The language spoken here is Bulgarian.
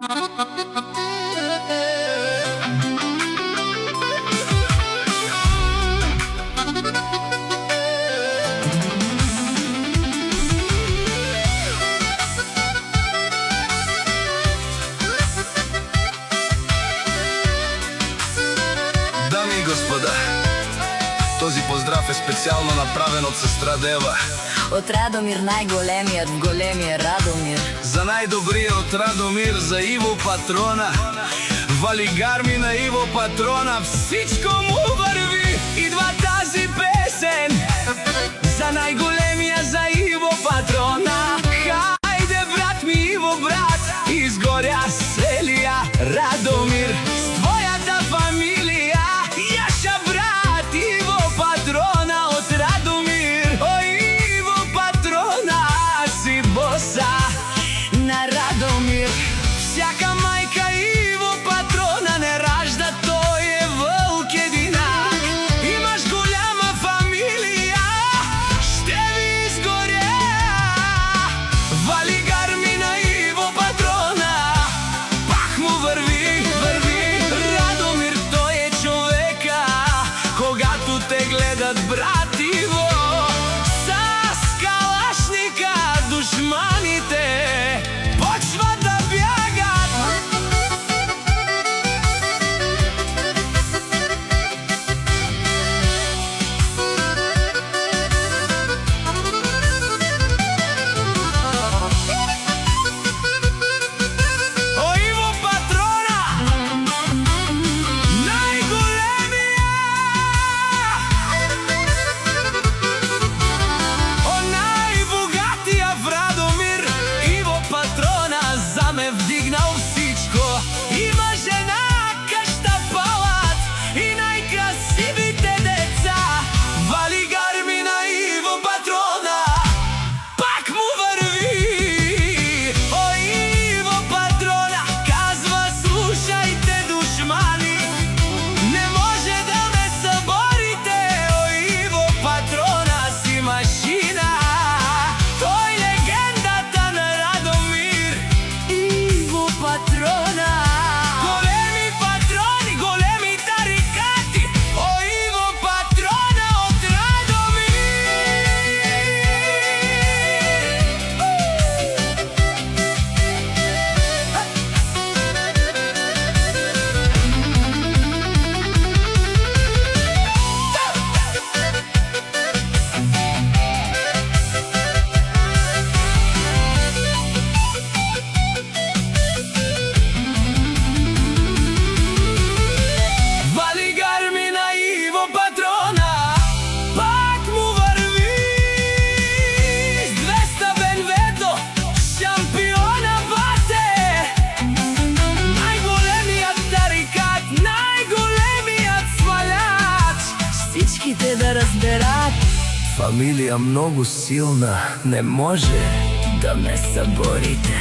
Дами и господа, този поздрав е специално направен од сестра Дева. Од Радомир, најголемиот в големиот Радомир. За најдобриот Радомир, за Иво Патрона. Валигарми на Иво Патрона, всичко му върви. Идва тази песен за најголемија, за Иво Патрона. Хајде брат ми, Иво брат, изгоря селија Радомир. С твојата фамилија, јаша брат Иво Патрона од Радомир. О, Иво Патрона, си боса на Радомир. Всяка мајка Иво Патрона не ражда, тој е вълк единак. Имаш голяма фамилија, ще ви изгоря. Валигарми на Иво Патрона, пак му върви, върви. Радомир, тој е човека, когато те гледат брат Иво, с калашника душманите почват да бягат. О, Иво Патрона, најголемија, о, најбогатија в Радомир. Иво Патрона за ме вдигнал всичко. Има жена, къща, палат и најкрасивите деца. Валигарми на Иво Патрона, пак му върви. О, Иво Патрона казва: слушайте, душмани, не може да ме съборите. О, Иво Патрона си машина, той легендата на Радомир. Иво Патрона, големи патрони, големи тарикати. О, Иво Патрона от Радомир. Валигарми на Иво Патрона, пак му върви. С 200 Бенвето, шампиона бате. Најголемиот тарикат, најголемиот сваляч. Всичките да разберат, фамилија многу силна, не може да ме съборите.